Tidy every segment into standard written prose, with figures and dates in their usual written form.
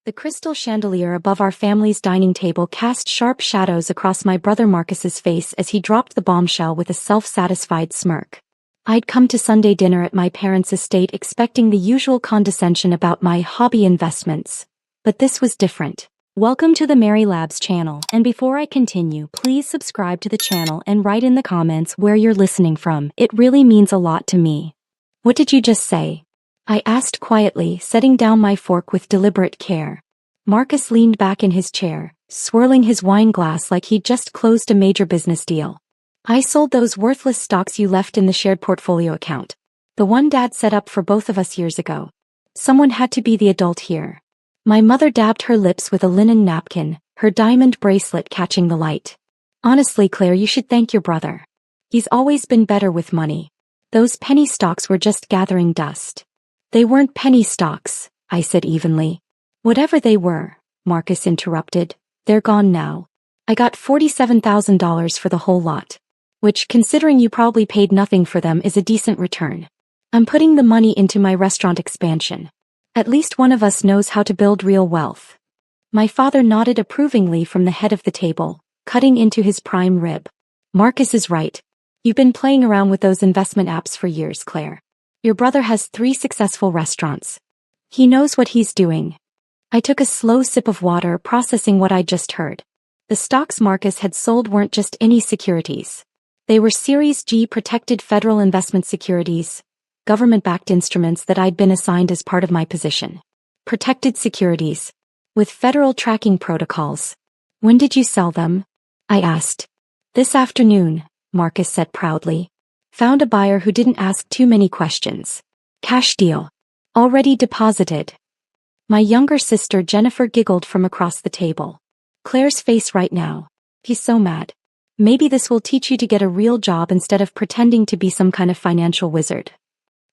The crystal chandelier above our family's dining table cast sharp shadows across my brother Marcus's face as he dropped the bombshell with a self-satisfied smirk. I'd come to Sunday dinner at my parents' estate expecting the usual condescension about my hobby investments. But this was different. Welcome to the Mary Labs channel, and before I continue, please subscribe to the channel and write in the comments where you're listening from. It really means a lot to me. What did you just say? I asked quietly, setting down my fork with deliberate care. Marcus leaned back in his chair, swirling his wine glass like he'd just closed a major business deal. I sold those worthless stocks you left in the shared portfolio account. The one Dad set up for both of us years ago. Someone had to be the adult here. My mother dabbed her lips with a linen napkin, her diamond bracelet catching the light. Honestly, Claire, you should thank your brother. He's always been better with money. Those penny stocks were just gathering dust. They weren't penny stocks, I said evenly. Whatever they were, Marcus interrupted, they're gone now. I got $47,000 for the whole lot. Which, considering you probably paid nothing for them, is a decent return. I'm putting the money into my restaurant expansion. At least one of us knows how to build real wealth. My father nodded approvingly from the head of the table, cutting into his prime rib. Marcus is right. You've been playing around with those investment apps for years, Claire. Your brother has 3 successful restaurants. He knows what he's doing. I took a slow sip of water, processing what I'd just heard. The stocks Marcus had sold weren't just any securities. They were Series G protected federal investment securities, government-backed instruments that I'd been assigned as part of my position. Protected securities. With federal tracking protocols. When did you sell them? I asked. This afternoon, Marcus said proudly. Found a buyer who didn't ask too many questions. Cash deal. Already deposited. My younger sister Jennifer giggled from across the table. Claire's face right now. He's so mad. Maybe this will teach you to get a real job instead of pretending to be some kind of financial wizard.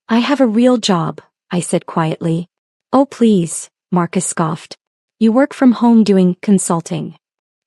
I have a real job, I said quietly. Oh please, Marcus scoffed. You work from home doing consulting.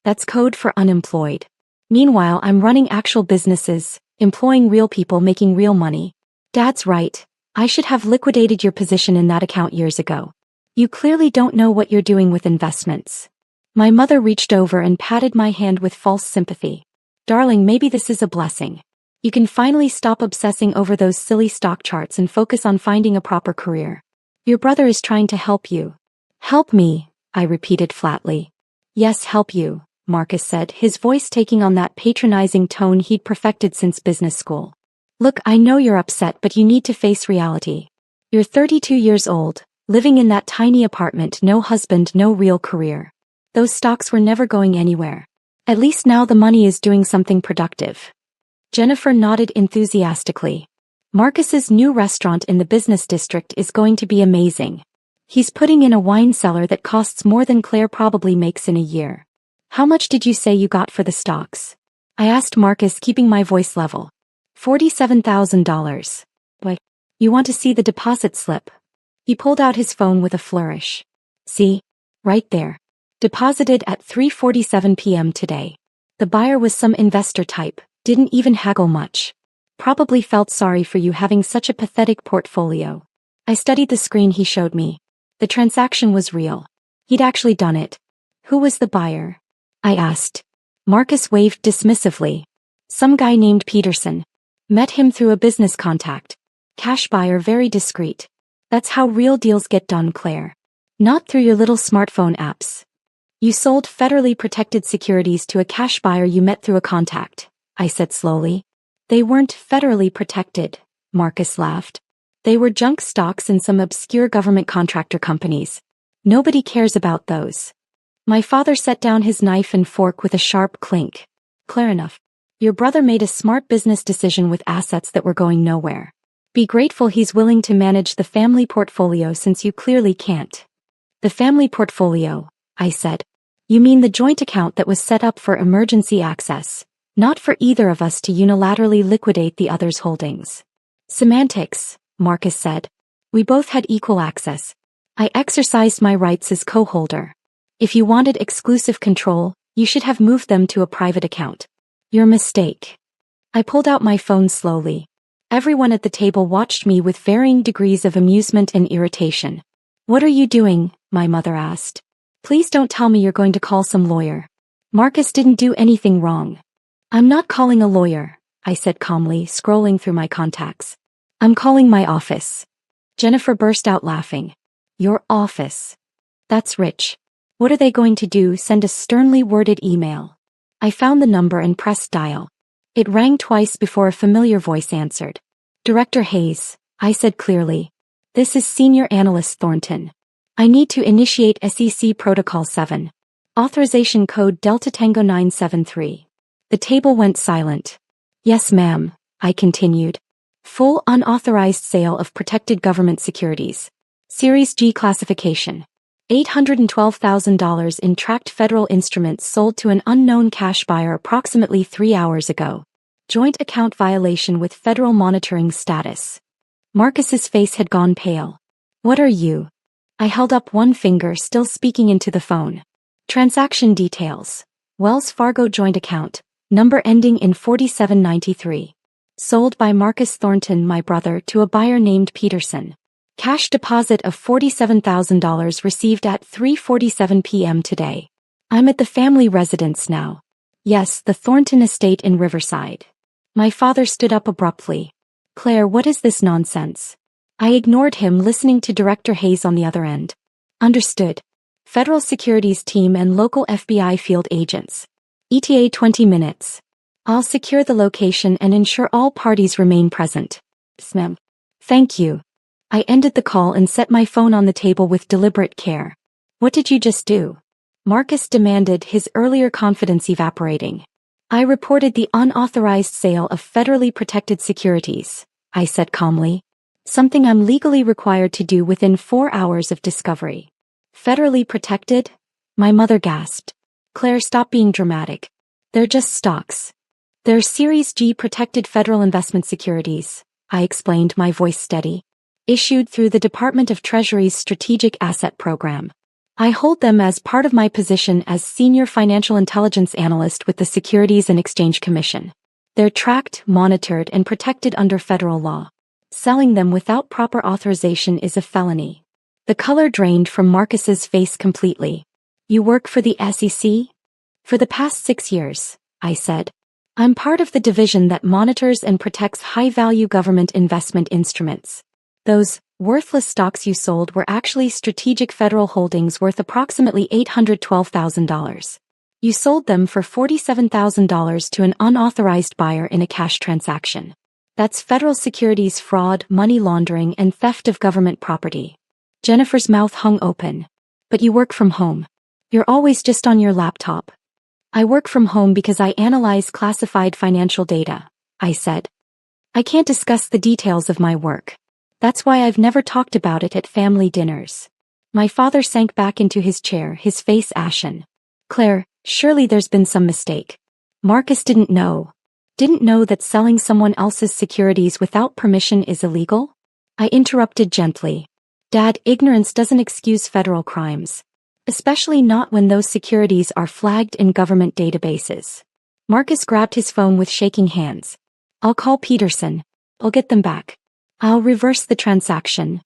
That's code for unemployed. Meanwhile, I'm running actual businesses, employing real people, making real money. Dad's right. I should have liquidated your position in that account years ago. You clearly don't know what you're doing with investments. My mother reached over and patted my hand with false sympathy. Darling, maybe this is a blessing. You can finally stop obsessing over those silly stock charts and focus on finding a proper career. Your brother is trying to help you. Help me, I repeated flatly. Yes, help you, Marcus said, his voice taking on that patronizing tone he'd perfected since business school. Look, I know you're upset, but you need to face reality. You're 32 years old, living in that tiny apartment, no husband, no real career. Those stocks were never going anywhere. At least now the money is doing something productive. Jennifer nodded enthusiastically. Marcus's new restaurant in the business district is going to be amazing. He's putting in a wine cellar that costs more than Claire probably makes in a year. How much did you say you got for the stocks? I asked Marcus, keeping my voice level. $47,000. What? You want to see the deposit slip? He pulled out his phone with a flourish. See? Right there. Deposited at 3:47 p.m. today. The buyer was some investor type, didn't even haggle much. Probably felt sorry for you having such a pathetic portfolio. I studied the screen he showed me. The transaction was real. He'd actually done it. Who was the buyer? I asked. Marcus waved dismissively. Some guy named Peterson. Met him through a business contact. Cash buyer, very discreet. That's how real deals get done, Claire. Not through your little smartphone apps. You sold federally protected securities to a cash buyer you met through a contact, I said slowly. They weren't federally protected, Marcus laughed. They were junk stocks in some obscure government contractor companies. Nobody cares about those. My father set down his knife and fork with a sharp clink. Clear enough. Your brother made a smart business decision with assets that were going nowhere. Be grateful he's willing to manage the family portfolio since you clearly can't. The family portfolio, I said. You mean the joint account that was set up for emergency access, not for either of us to unilaterally liquidate the other's holdings. Semantics, Marcus said. We both had equal access. I exercised my rights as co-holder. If you wanted exclusive control, you should have moved them to a private account. Your mistake. I pulled out my phone slowly. Everyone at the table watched me with varying degrees of amusement and irritation. What are you doing? My mother asked. Please don't tell me you're going to call some lawyer. Marcus didn't do anything wrong. I'm not calling a lawyer, I said calmly, scrolling through my contacts. I'm calling my office. Jennifer burst out laughing. Your office? That's rich. What are they going to do, send a sternly worded email? I found the number and pressed dial. It rang twice before a familiar voice answered. Director Hayes, I said clearly. This is Senior Analyst Thornton. I need to initiate SEC Protocol 7. Authorization code Delta Tango 973. The table went silent. Yes, ma'am, I continued. Full unauthorized sale of protected government securities. Series G classification. $812,000 in tracked federal instruments sold to an unknown cash buyer approximately 3 hours ago. Joint account violation with federal monitoring status. Marcus's face had gone pale. What are you? I held up one finger, still speaking into the phone. Transaction details. Wells Fargo joint account, number ending in 4793. Sold by Marcus Thornton, my brother, to a buyer named Peterson. Cash deposit of $47,000 received at 3:47 p.m. today. I'm at the family residence now. Yes, the Thornton estate in Riverside. My father stood up abruptly. Claire, what is this nonsense? I ignored him, listening to Director Hayes on the other end. Understood. Federal Securities team and local FBI field agents. ETA 20 minutes. I'll secure the location and ensure all parties remain present. Yes, ma'am. Thank you. I ended the call and set my phone on the table with deliberate care. What did you just do? Marcus demanded, his earlier confidence evaporating. I reported the unauthorized sale of federally protected securities, I said calmly. Something I'm legally required to do within 4 hours of discovery. Federally protected? My mother gasped. Claire, stop being dramatic. They're just stocks. They're Series G protected federal investment securities, I explained, my voice steady. Issued through the Department of Treasury's Strategic Asset Program. I hold them as part of my position as Senior Financial Intelligence Analyst with the Securities and Exchange Commission. They're tracked, monitored, and protected under federal law. Selling them without proper authorization is a felony. The color drained from Marcus's face completely. You work for the SEC? For the past 6 years, I said. I'm part of the division that monitors and protects high-value government investment instruments. Those worthless stocks you sold were actually strategic federal holdings worth approximately $812,000. You sold them for $47,000 to an unauthorized buyer in a cash transaction. That's federal securities fraud, money laundering, and theft of government property. Jennifer's mouth hung open. But you work from home. You're always just on your laptop. I work from home because I analyze classified financial data, I said. I can't discuss the details of my work. That's why I've never talked about it at family dinners. My father sank back into his chair, his face ashen. Claire, surely there's been some mistake. Marcus didn't know that selling someone else's securities without permission is illegal? I interrupted gently. Dad, ignorance doesn't excuse federal crimes. Especially not when those securities are flagged in government databases. Marcus grabbed his phone with shaking hands. I'll call Peterson. I'll get them back. I'll reverse the transaction.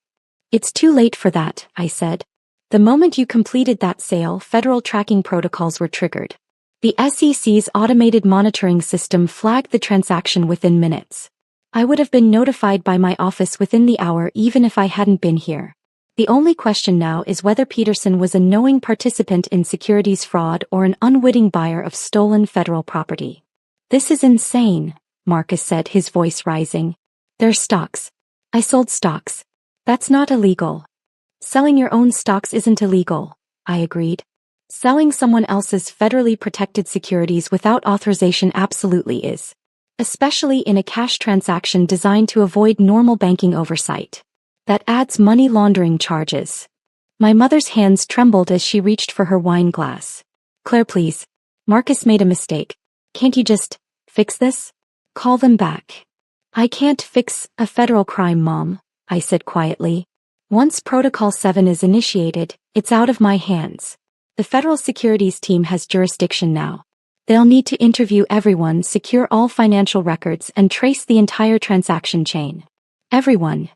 It's too late for that, I said. The moment you completed that sale, federal tracking protocols were triggered. The SEC's automated monitoring system flagged the transaction within minutes. I would have been notified by my office within the hour even if I hadn't been here. The only question now is whether Peterson was a knowing participant in securities fraud or an unwitting buyer of stolen federal property. This is insane, Marcus said, his voice rising. They're stocks. I sold stocks. That's not illegal. Selling your own stocks isn't illegal, I agreed. Selling someone else's federally protected securities without authorization absolutely is. Especially in a cash transaction designed to avoid normal banking oversight. That adds money laundering charges. My mother's hands trembled as she reached for her wine glass. Claire, please. Marcus made a mistake. Can't you just fix this? Call them back. I can't fix a federal crime, Mom, I said quietly. Once Protocol 7 is initiated, it's out of my hands. The federal securities team has jurisdiction now. They'll need to interview everyone, secure all financial records, and trace the entire transaction chain. Everyone?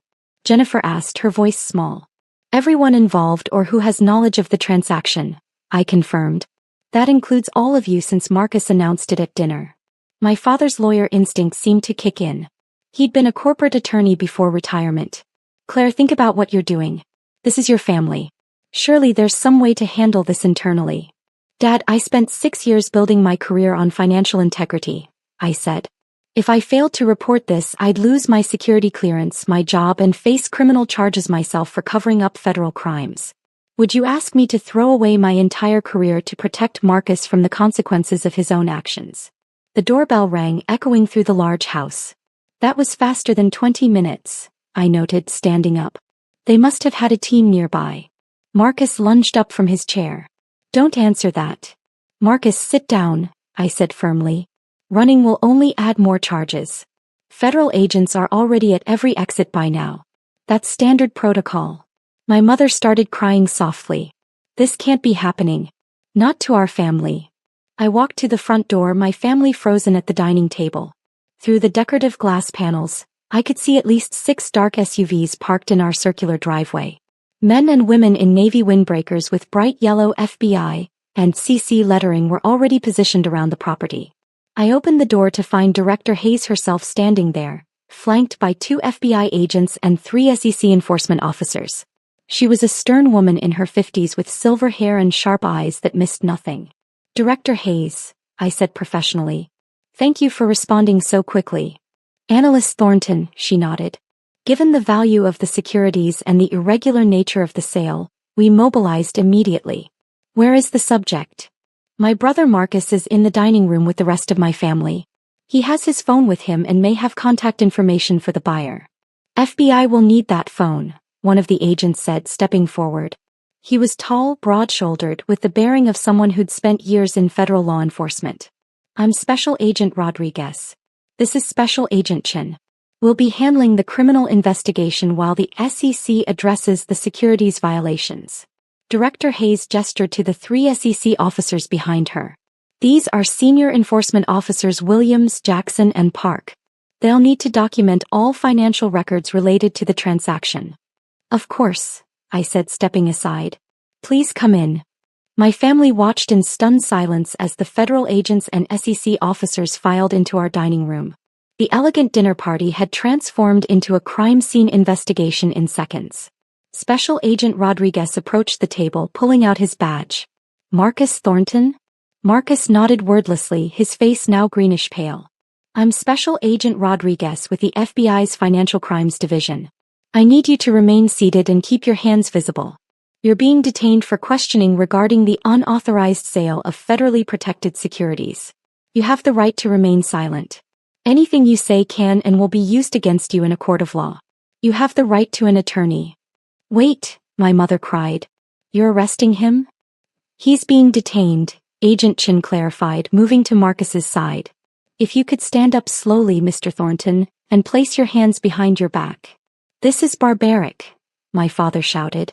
Jennifer asked, her voice small. Everyone involved or who has knowledge of the transaction, I confirmed. That includes all of you since Marcus announced it at dinner. My father's lawyer instinct seemed to kick in. He'd been a corporate attorney before retirement. Claire, think about what you're doing. This is your family. Surely there's some way to handle this internally. Dad, I spent 6 years building my career on financial integrity, I said. If I failed to report this, I'd lose my security clearance, my job, and face criminal charges myself for covering up federal crimes. Would you ask me to throw away my entire career to protect Marcus from the consequences of his own actions? The doorbell rang, echoing through the large house. That was faster than 20 minutes, I noted, standing up. They must have had a team nearby. Marcus lunged up from his chair. Don't answer that. Marcus, sit down, I said firmly. Running will only add more charges. Federal agents are already at every exit by now. That's standard protocol. My mother started crying softly. This can't be happening. Not to our family. I walked to the front door, my family frozen at the dining table. Through the decorative glass panels, I could see at least 6 dark SUVs parked in our circular driveway. Men and women in navy windbreakers with bright yellow FBI and CC lettering were already positioned around the property. I opened the door to find Director Hayes herself standing there, flanked by 2 FBI agents and 3 SEC enforcement officers. She was a stern woman in her 50s with silver hair and sharp eyes that missed nothing. Director Hayes, I said professionally. Thank you for responding so quickly. Analyst Thornton, she nodded. Given the value of the securities and the irregular nature of the sale, we mobilized immediately. Where is the subject? My brother Marcus is in the dining room with the rest of my family. He has his phone with him and may have contact information for the buyer. FBI will need that phone, one of the agents said, stepping forward. He was tall, broad-shouldered, with the bearing of someone who'd spent years in federal law enforcement. I'm Special Agent Rodriguez. This is Special Agent Chin. We'll be handling the criminal investigation while the SEC addresses the securities violations. Director Hayes gestured to the 3 SEC officers behind her. These are senior enforcement officers Williams, Jackson, and Park. They'll need to document all financial records related to the transaction. Of course, I said, stepping aside. Please come in. My family watched in stunned silence as the federal agents and SEC officers filed into our dining room. The elegant dinner party had transformed into a crime scene investigation in seconds. Special Agent Rodriguez approached the table, pulling out his badge. Marcus Thornton? Marcus nodded wordlessly, his face now greenish pale. I'm Special Agent Rodriguez with the FBI's Financial Crimes Division. I need you to remain seated and keep your hands visible. You're being detained for questioning regarding the unauthorized sale of federally protected securities. You have the right to remain silent. Anything you say can and will be used against you in a court of law. You have the right to an attorney. Wait, my mother cried. You're arresting him? He's being detained, Agent Chin clarified, moving to Marcus's side. If you could stand up slowly, Mr. Thornton, and place your hands behind your back. This is barbaric, my father shouted.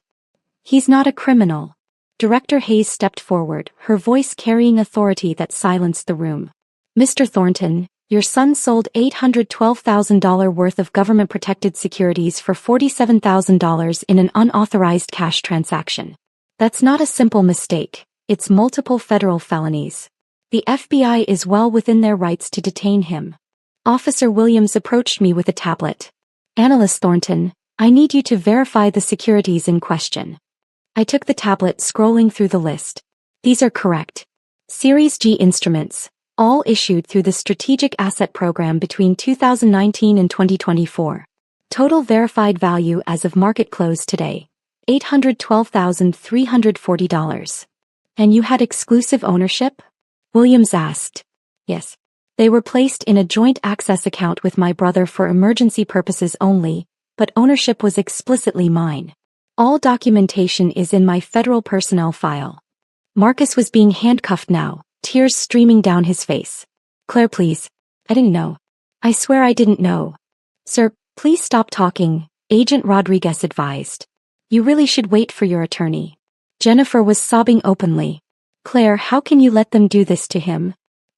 He's not a criminal. Director Hayes stepped forward, her voice carrying authority that silenced the room. Mr. Thornton, your son sold $812,000 worth of government-protected securities for $47,000 in an unauthorized cash transaction. That's not a simple mistake, it's multiple federal felonies. The FBI is well within their rights to detain him. Officer Williams approached me with a tablet. Analyst Thornton, I need you to verify the securities in question. I took the tablet, scrolling through the list. These are correct. Series G instruments, all issued through the Strategic Asset Program between 2019 and 2024. Total verified value as of market close today, $812,340. And you had exclusive ownership? Williams asked. Yes. They were placed in a joint access account with my brother for emergency purposes only, but ownership was explicitly mine. All documentation is in my federal personnel file. Marcus was being handcuffed now, tears streaming down his face. Claire, please. I didn't know. I swear I didn't know. Sir, please stop talking, Agent Rodriguez advised. You really should wait for your attorney. Jennifer was sobbing openly. Claire, how can you let them do this to him?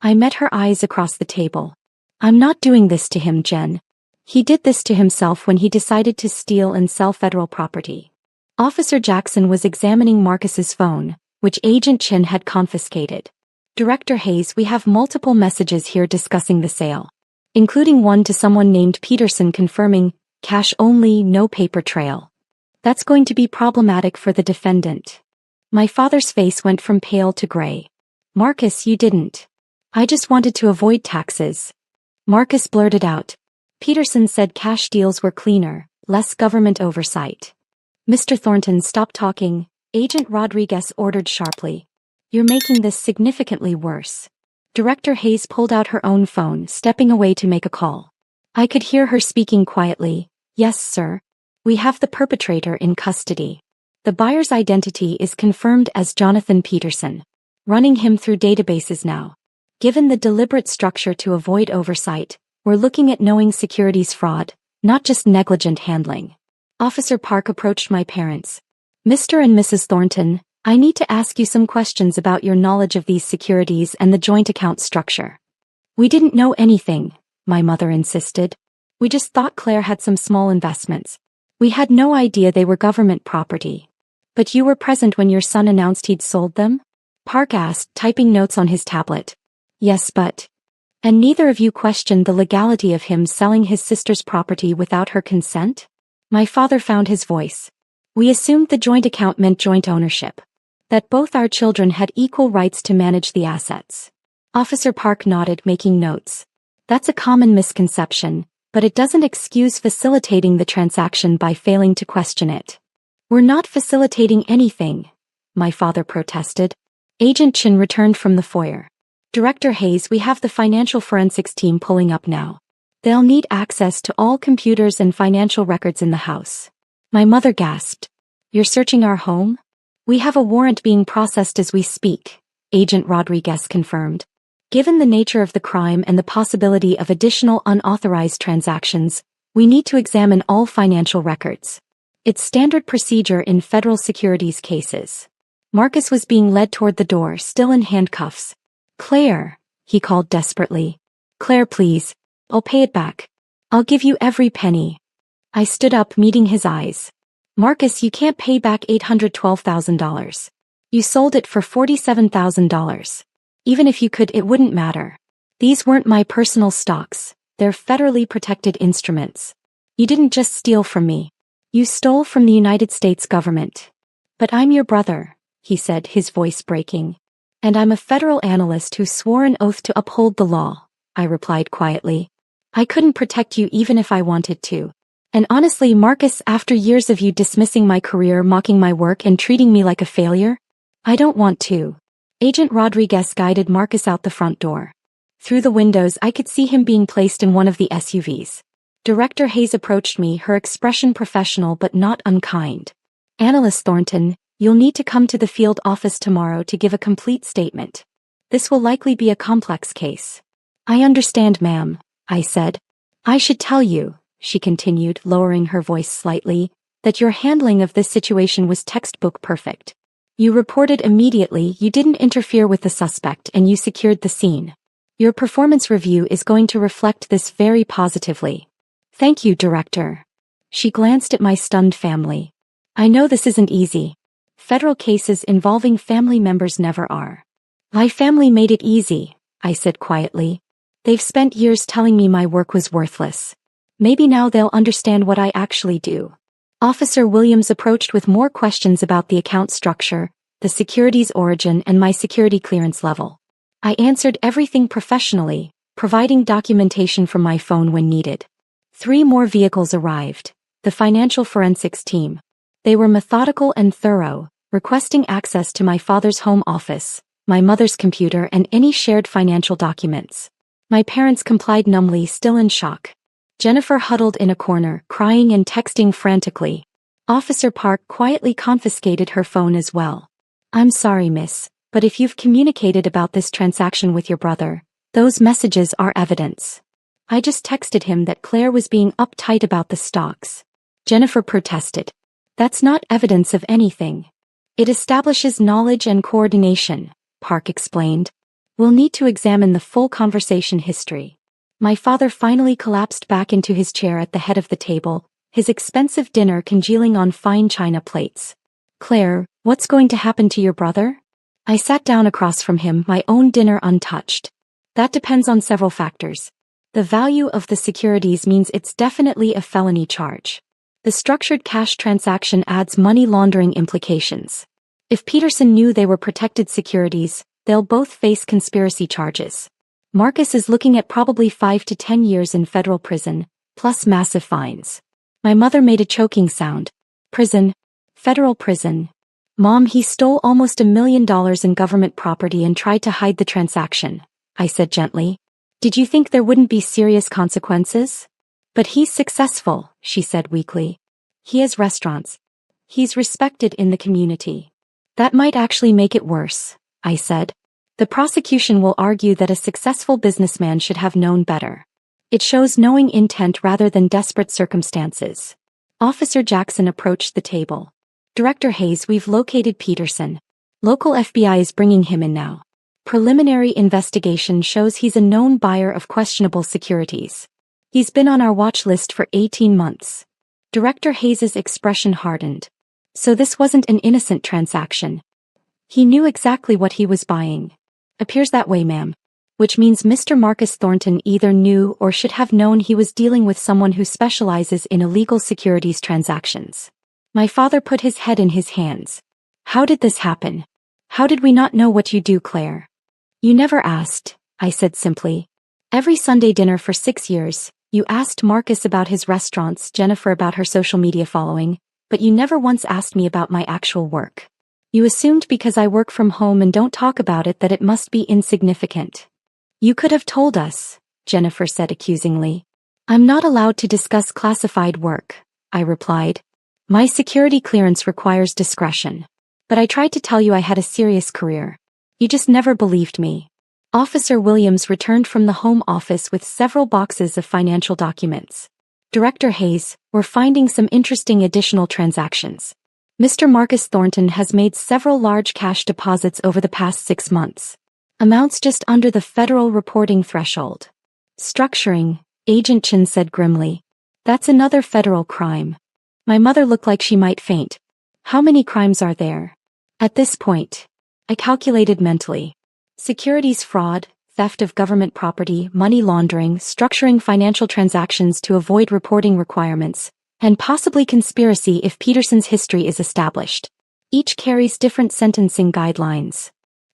I met her eyes across the table. I'm not doing this to him, Jen. He did this to himself when he decided to steal and sell federal property. Officer Jackson was examining Marcus's phone, which Agent Chin had confiscated. Director Hayes, we have multiple messages here discussing the sale, including one to someone named Peterson confirming, cash only, no paper trail. That's going to be problematic for the defendant. My father's face went from pale to gray. Marcus, you didn't. I just wanted to avoid taxes. Marcus blurted out. Peterson said cash deals were cleaner, less government oversight. Mr. Thornton, stop talking, Agent Rodriguez ordered sharply. You're making this significantly worse. Director Hayes pulled out her own phone, stepping away to make a call. I could hear her speaking quietly. Yes, sir. We have the perpetrator in custody. The buyer's identity is confirmed as Jonathan Peterson. Running him through databases now. Given the deliberate structure to avoid oversight, we're looking at knowing securities fraud, not just negligent handling. Officer Park approached my parents. Mr. and Mrs. Thornton, I need to ask you some questions about your knowledge of these securities and the joint account structure. We didn't know anything, my mother insisted. We just thought Claire had some small investments. We had no idea they were government property. But you were present when your son announced he'd sold them? Park asked, typing notes on his tablet. Yes, but... And neither of you questioned the legality of him selling his sister's property without her consent? My father found his voice. We assumed the joint account meant joint ownership. That both our children had equal rights to manage the assets. Officer Park nodded, making notes. That's a common misconception, but it doesn't excuse facilitating the transaction by failing to question it. We're not facilitating anything, my father protested. Agent Chin returned from the foyer. Director Hayes, we have the financial forensics team pulling up now. They'll need access to all computers and financial records in the house. My mother gasped. You're searching our home? We have a warrant being processed as we speak, Agent Rodriguez confirmed. Given the nature of the crime and the possibility of additional unauthorized transactions, we need to examine all financial records. It's standard procedure in federal securities cases. Marcus was being led toward the door, still in handcuffs. Claire, he called desperately. Claire, please. I'll pay it back. I'll give you every penny. I stood up, meeting his eyes. Marcus, you can't pay back $812,000. You sold it for $47,000. Even if you could, it wouldn't matter. These weren't my personal stocks. They're federally protected instruments. You didn't just steal from me. You stole from the United States government. But I'm your brother, he said, his voice breaking. And I'm a federal analyst who swore an oath to uphold the law, I replied quietly. I couldn't protect you even if I wanted to. And honestly, Marcus, after years of you dismissing my career, mocking my work, and treating me like a failure, I don't want to. Agent Rodriguez guided Marcus out the front door. Through the windows, I could see him being placed in one of the SUVs. Director Hayes approached me, her expression professional but not unkind. Analyst Thornton, you'll need to come to the field office tomorrow to give a complete statement. This will likely be a complex case. I understand, ma'am, I said. I should tell you, she continued, lowering her voice slightly, that your handling of this situation was textbook perfect. You reported immediately, you didn't interfere with the suspect, and you secured the scene. Your performance review is going to reflect this very positively. Thank you, Director. She glanced at my stunned family. I know this isn't easy. Federal cases involving family members never are. My family made it easy, I said quietly. They've spent years telling me my work was worthless. Maybe now they'll understand what I actually do. Officer Williams approached with more questions about the account structure, the securities origin, and my security clearance level. I answered everything professionally, providing documentation from my phone when needed. 3 more vehicles arrived, the financial forensics team. They were methodical and thorough, requesting access to my father's home office, my mother's computer, and any shared financial documents. My parents complied numbly, still in shock. Jennifer huddled in a corner, crying and texting frantically. Officer Park quietly confiscated her phone as well. I'm sorry, miss, but if you've communicated about this transaction with your brother, those messages are evidence. I just texted him that Claire was being uptight about the stocks. Jennifer protested. That's not evidence of anything. It establishes knowledge and coordination, Park explained. We'll need to examine the full conversation history. My father finally collapsed back into his chair at the head of the table, his expensive dinner congealing on fine china plates. Claire, what's going to happen to your brother? I sat down across from him, my own dinner untouched. That depends on several factors. The value of the securities means it's definitely a felony charge. The structured cash transaction adds money laundering implications. If Peterson knew they were protected securities, they'll both face conspiracy charges. Marcus is looking at probably 5 to 10 years in federal prison, plus massive fines. My mother made a choking sound. Prison. Federal prison. Mom, he stole almost $1 million in government property and tried to hide the transaction, I said gently. Did you think there wouldn't be serious consequences? But he's successful, she said weakly. He has restaurants. He's respected in the community. That might actually make it worse, I said. The prosecution will argue that a successful businessman should have known better. It shows knowing intent rather than desperate circumstances. Officer Jackson approached the table. Director Hayes, we've located Peterson. Local FBI is bringing him in now. Preliminary investigation shows he's a known buyer of questionable securities. He's been on our watch list for 18 months. Director Hayes's expression hardened. So this wasn't an innocent transaction. He knew exactly what he was buying. Appears that way, ma'am. Which means Mr. Marcus Thornton either knew or should have known he was dealing with someone who specializes in illegal securities transactions. My father put his head in his hands. How did this happen? How did we not know what you do, Claire? You never asked, I said simply. Every Sunday dinner for 6 years, you asked Marcus about his restaurants, Jennifer about her social media following, but you never once asked me about my actual work. You assumed because I work from home and don't talk about it that it must be insignificant. You could have told us, Jennifer said accusingly. I'm not allowed to discuss classified work, I replied. My security clearance requires discretion. But I tried to tell you I had a serious career. You just never believed me. Officer Williams returned from the home office with several boxes of financial documents. Director Hayes, we're finding some interesting additional transactions. Mr. Marcus Thornton has made several large cash deposits over the past 6 months. Amounts just under the federal reporting threshold. Structuring, Agent Chin said grimly. That's another federal crime. My mother looked like she might faint. How many crimes are there? At this point, I calculated mentally. Securities fraud, theft of government property, money laundering, structuring financial transactions to avoid reporting requirements, and possibly conspiracy if Peterson's history is established. Each carries different sentencing guidelines.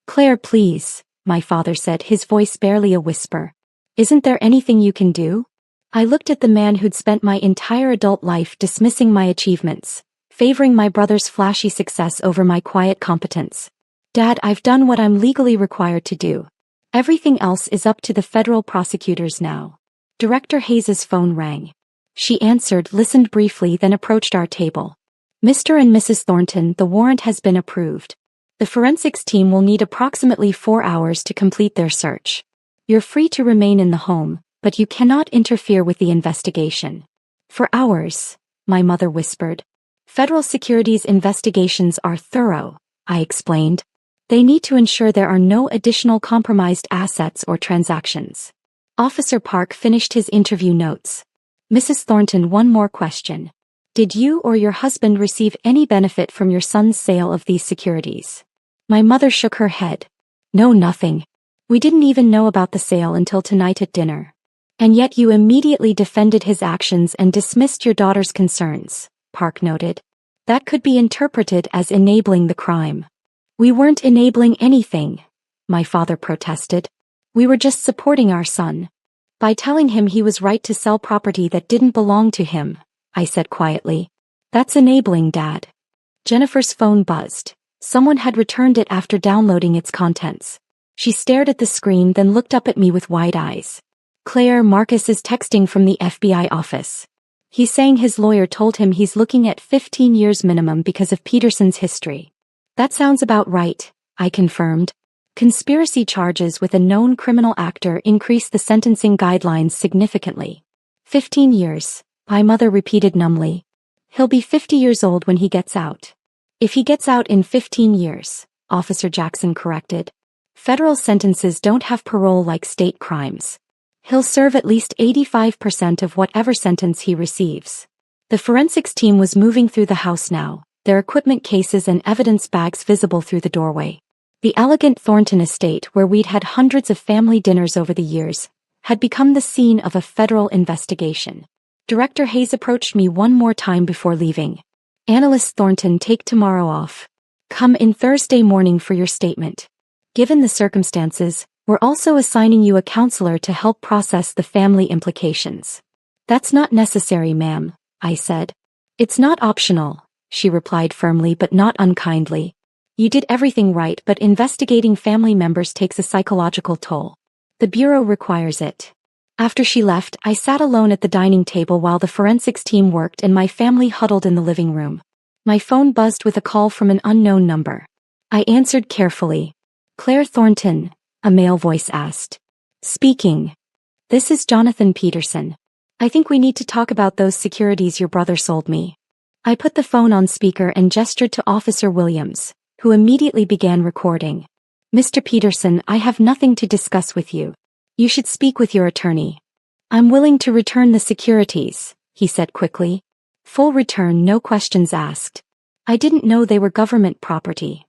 Claire, please, my father said, his voice barely a whisper. Isn't there anything you can do? I looked at the man who'd spent my entire adult life dismissing my achievements, favoring my brother's flashy success over my quiet competence. Dad, I've done what I'm legally required to do. Everything else is up to the federal prosecutors now. Director Hayes's phone rang. She answered, listened briefly, then approached our table. Mr. and Mrs. Thornton, the warrant has been approved. The forensics team will need approximately 4 hours to complete their search. You're free to remain in the home, but you cannot interfere with the investigation. For hours, my mother whispered. Federal securities investigations are thorough, I explained. They need to ensure there are no additional compromised assets or transactions. Officer Park finished his interview notes. Mrs. Thornton, one more question. Did you or your husband receive any benefit from your son's sale of these securities? My mother shook her head. No, nothing. We didn't even know about the sale until tonight at dinner. And yet you immediately defended his actions and dismissed your daughter's concerns, Park noted. That could be interpreted as enabling the crime. We weren't enabling anything, my father protested. We were just supporting our son. By telling him he was right to sell property that didn't belong to him, I said quietly. That's enabling, Dad. Jennifer's phone buzzed. Someone had returned it after downloading its contents. She stared at the screen, then looked up at me with wide eyes. Claire, Marcus is texting from the FBI office. He's saying his lawyer told him he's looking at 15 years minimum because of Peterson's history. That sounds about right, I confirmed. Conspiracy charges with a known criminal actor increase the sentencing guidelines significantly. 15 years, my mother repeated numbly. He'll be 50 years old when he gets out. If he gets out in 15 years, Officer Jackson corrected. Federal sentences don't have parole like state crimes. He'll serve at least 85% of whatever sentence he receives. The forensics team was moving through the house now, their equipment cases and evidence bags visible through the doorway. The elegant Thornton estate, where we'd had hundreds of family dinners over the years, had become the scene of a federal investigation. Director Hayes approached me one more time before leaving. "Analyst Thornton, take tomorrow off. Come in Thursday morning for your statement. Given the circumstances, we're also assigning you a counselor to help process the family implications." "That's not necessary, ma'am," I said. "It's not optional," she replied firmly but not unkindly. "You did everything right, but investigating family members takes a psychological toll. The Bureau requires it." After she left, I sat alone at the dining table while the forensics team worked and my family huddled in the living room. My phone buzzed with a call from an unknown number. I answered carefully. "Claire Thornton?" a male voice asked. "Speaking. This is Jonathan Peterson. I think we need to talk about those securities your brother sold me." I put the phone on speaker and gestured to Officer Williams, who immediately began recording. "Mr. Peterson, I have nothing to discuss with you. You should speak with your attorney." "I'm willing to return the securities," he said quickly. "Full return, no questions asked. I didn't know they were government property."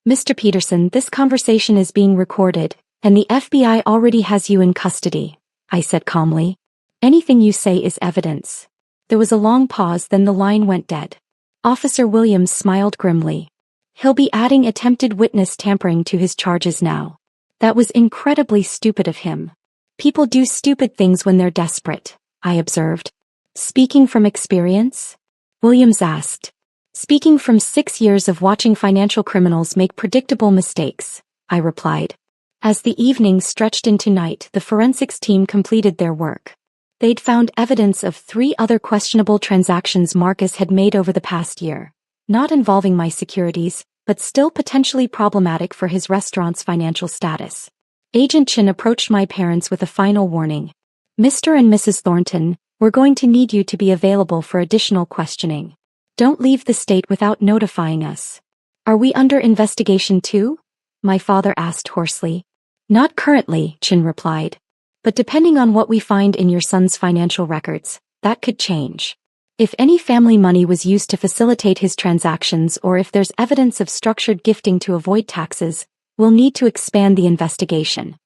"Mr. Peterson, this conversation is being recorded, and the FBI already has you in custody," I said calmly. "Anything you say is evidence." There was a long pause, then the line went dead. Officer Williams smiled grimly. "He'll be adding attempted witness tampering to his charges now. That was incredibly stupid of him." "People do stupid things when they're desperate," I observed. "Speaking from experience?" Williams asked. "Speaking from 6 years of watching financial criminals make predictable mistakes," I replied. As the evening stretched into night, the forensics team completed their work. They'd found evidence of 3 other questionable transactions Marcus had made over the past year, not involving my securities, but still potentially problematic for his restaurant's financial status. Agent Chin approached my parents with a final warning. "Mr. and Mrs. Thornton, we're going to need you to be available for additional questioning. Don't leave the state without notifying us." "Are we under investigation too?" my father asked hoarsely. "Not currently," Chin replied. "But depending on what we find in your son's financial records, that could change. If any family money was used to facilitate his transactions or if there's evidence of structured gifting to avoid taxes, we'll need to expand the investigation."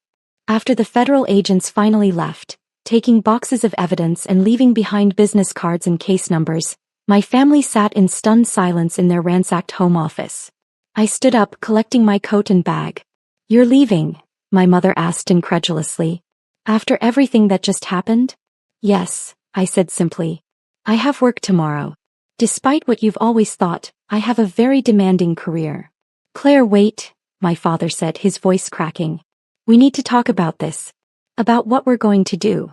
After the federal agents finally left, taking boxes of evidence and leaving behind business cards and case numbers, my family sat in stunned silence in their ransacked home office. I stood up, collecting my coat and bag. "You're leaving?" my mother asked incredulously. "After everything that just happened?" "Yes," I said simply. "I have work tomorrow. Despite what you've always thought, I have a very demanding career." "Claire, wait," my father said, his voice cracking. "We need to talk about this. About what we're going to do."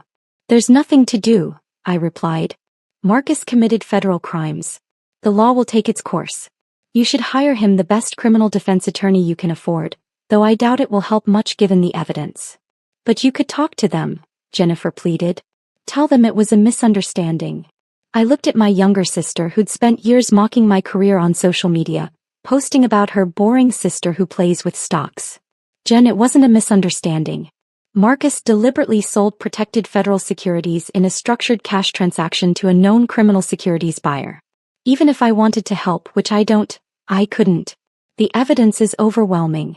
"There's nothing to do," I replied. "Marcus committed federal crimes. The law will take its course. You should hire him the best criminal defense attorney you can afford, though I doubt it will help much given the evidence." "But you could talk to them," Jennifer pleaded. "Tell them it was a misunderstanding." I looked at my younger sister who'd spent years mocking my career on social media, posting about her boring sister who plays with stocks. "Jen, it wasn't a misunderstanding. Marcus deliberately sold protected federal securities in a structured cash transaction to a known criminal securities buyer. Even if I wanted to help, which I don't, I couldn't. The evidence is overwhelming."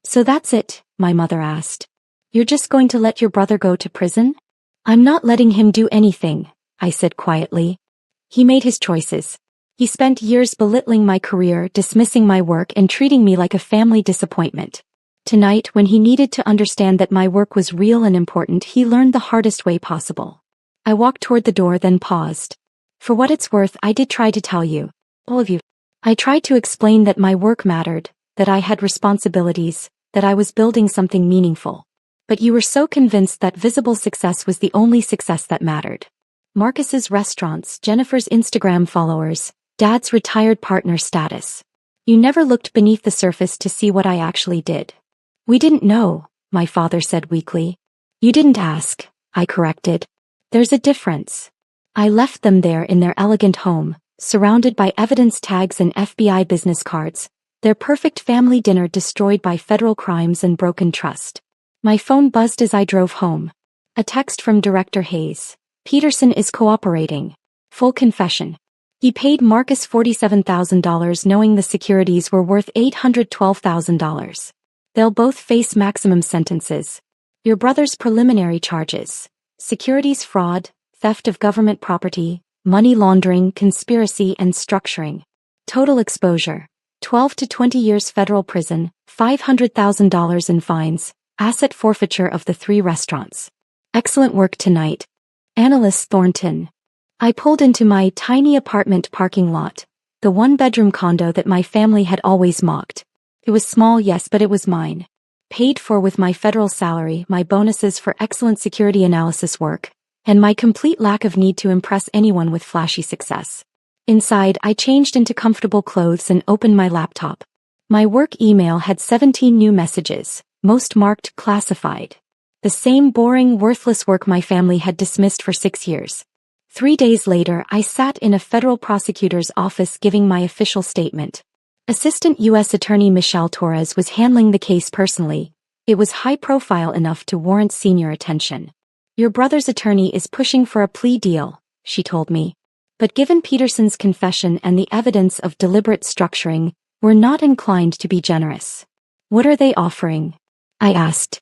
"So that's it?" my mother asked. "You're just going to let your brother go to prison?" "I'm not letting him do anything," I said quietly. "He made his choices. He spent years belittling my career, dismissing my work, and treating me like a family disappointment. Tonight, when he needed to understand that my work was real and important, he learned the hardest way possible." I walked toward the door, then paused. "For what it's worth, I did try to tell you, all of you. I tried to explain that my work mattered, that I had responsibilities, that I was building something meaningful. But you were so convinced that visible success was the only success that mattered. Marcus's restaurants, Jennifer's Instagram followers, Dad's retired partner status. You never looked beneath the surface to see what I actually did." "We didn't know," my father said weakly. "You didn't ask," I corrected. "There's a difference." I left them there in their elegant home, surrounded by evidence tags and FBI business cards, their perfect family dinner destroyed by federal crimes and broken trust. My phone buzzed as I drove home. A text from Director Hayes. "Peterson is cooperating. Full confession. He paid Marcus $47,000 knowing the securities were worth $812,000. They'll both face maximum sentences. Your brother's preliminary charges: securities fraud, theft of government property, money laundering, conspiracy and structuring. Total exposure: 12 to 20 years federal prison, $500,000 in fines, asset forfeiture of the 3 restaurants. Excellent work tonight. Analyst Thornton. I pulled into my tiny apartment parking lot, the 1-bedroom condo that my family had always mocked. It was small, yes, but it was mine. Paid for with my federal salary, my bonuses for excellent security analysis work, and my complete lack of need to impress anyone with flashy success. Inside, I changed into comfortable clothes and opened my laptop. My work email had 17 new messages, most marked classified. The same boring, worthless work my family had dismissed for 6 years. 3 days later, I sat in a federal prosecutor's office giving my official statement. Assistant U.S. Attorney Michelle Torres was handling the case personally. It was high-profile enough to warrant senior attention. Your brother's attorney is pushing for a plea deal, she told me. But given Peterson's confession and the evidence of deliberate structuring, we're not inclined to be generous. What are they offering? I asked.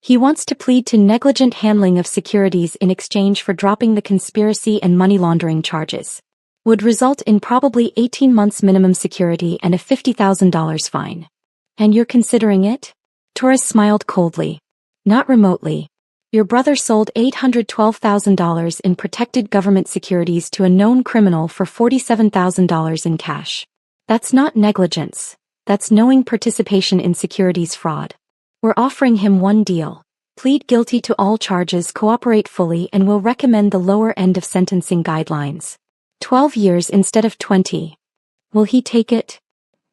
He wants to plead to negligent handling of securities in exchange for dropping the conspiracy and money laundering charges. Would result in probably 18 months minimum security and a $50,000 fine. And you're considering it? Torres smiled coldly. Not remotely. Your brother sold $812,000 in protected government securities to a known criminal for $47,000 in cash. That's not negligence. That's knowing participation in securities fraud. We're offering him one deal. Plead guilty to all charges, cooperate fully, and we'll recommend the lower end of sentencing guidelines. 12 years instead of 20. Will he take it?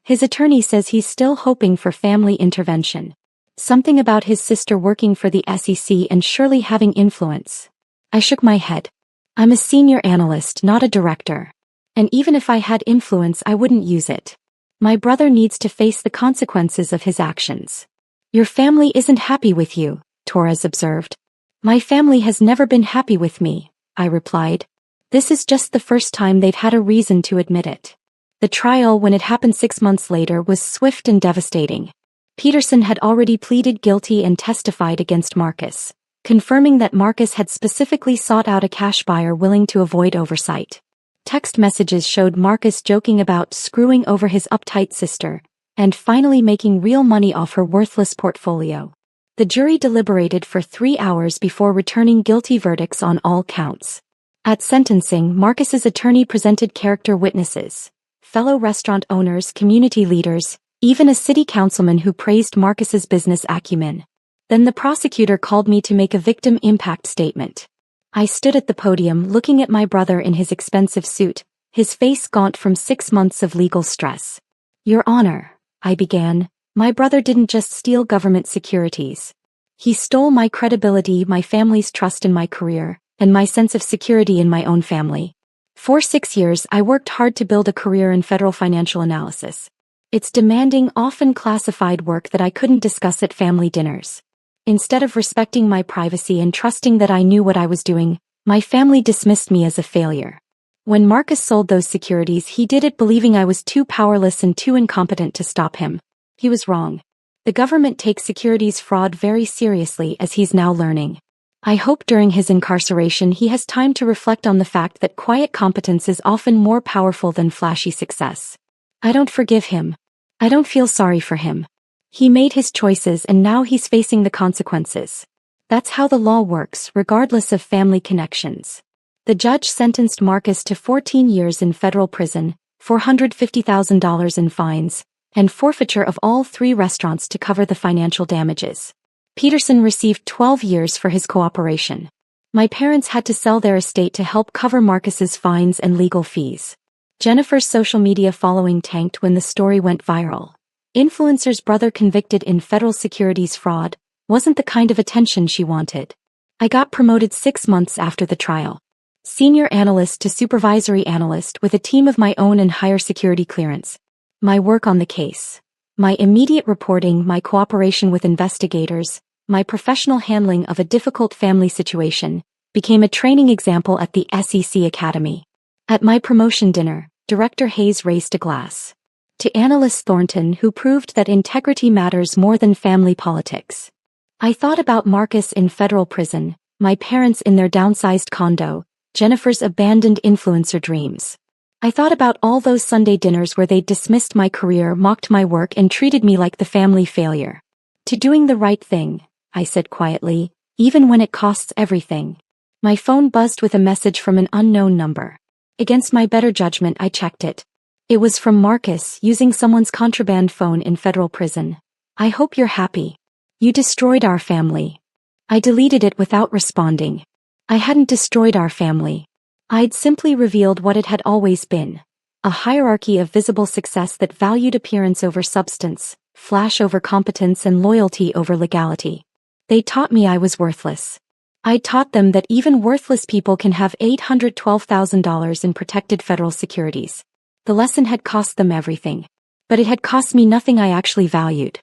His attorney says he's still hoping for family intervention. Something about his sister working for the SEC and surely having influence. I shook my head. I'm a senior analyst, not a director. And even if I had influence, I wouldn't use it. My brother needs to face the consequences of his actions. Your family isn't happy with you, Torres observed. My family has never been happy with me, I replied. This is just the first time they've had a reason to admit it. The trial, when it happened 6 months later, was swift and devastating. Peterson had already pleaded guilty and testified against Marcus, confirming that Marcus had specifically sought out a cash buyer willing to avoid oversight. Text messages showed Marcus joking about screwing over his uptight sister, and finally making real money off her worthless portfolio. The jury deliberated for 3 hours before returning guilty verdicts on all counts. At sentencing, Marcus's attorney presented character witnesses, fellow restaurant owners, community leaders, even a city councilman who praised Marcus's business acumen. Then the prosecutor called me to make a victim impact statement. I stood at the podium looking at my brother in his expensive suit, his face gaunt from 6 months of legal stress. Your Honor, I began, my brother didn't just steal government securities. He stole my credibility, my family's trust in my career, and my sense of security in my own family. For 6 years, I worked hard to build a career in federal financial analysis. It's demanding, often classified work that I couldn't discuss at family dinners. Instead of respecting my privacy and trusting that I knew what I was doing, my family dismissed me as a failure. When Marcus sold those securities, he did it believing I was too powerless and too incompetent to stop him. He was wrong. The government takes securities fraud very seriously, as he's now learning. I hope during his incarceration he has time to reflect on the fact that quiet competence is often more powerful than flashy success. I don't forgive him. I don't feel sorry for him. He made his choices and now he's facing the consequences. That's how the law works, regardless of family connections. The judge sentenced Marcus to 14 years in federal prison, $450,000 in fines, and forfeiture of all 3 restaurants to cover the financial damages. Peterson received 12 years for his cooperation. My parents had to sell their estate to help cover Marcus's fines and legal fees. Jennifer's social media following tanked when the story went viral. Influencer's brother convicted in federal securities fraud wasn't the kind of attention she wanted. I got promoted 6 months after the trial. Senior analyst to supervisory analyst with a team of my own and higher security clearance. My work on the case. My immediate reporting, my cooperation with investigators, my professional handling of a difficult family situation, became a training example at the SEC Academy. At my promotion dinner, Director Hayes raised a glass. To Annalise Thornton, who proved that integrity matters more than family politics. I thought about Marcus in federal prison, my parents in their downsized condo, Jennifer's abandoned influencer dreams. I thought about all those Sunday dinners where they dismissed my career, mocked my work, and treated me like the family failure. To doing the right thing, I said quietly, even when it costs everything. My phone buzzed with a message from an unknown number. Against my better judgment, I checked it. It was from Marcus, using someone's contraband phone in federal prison. I hope you're happy. You destroyed our family. I deleted it without responding. I hadn't destroyed our family. I'd simply revealed what it had always been. A hierarchy of visible success that valued appearance over substance, flash over competence, and loyalty over legality. They taught me I was worthless. I taught them that even worthless people can have $812,000 in protected federal securities. The lesson had cost them everything. But it had cost me nothing I actually valued.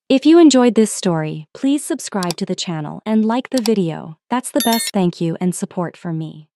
If you enjoyed this story, please subscribe to the channel and like the video. That's the best thank you and support for me.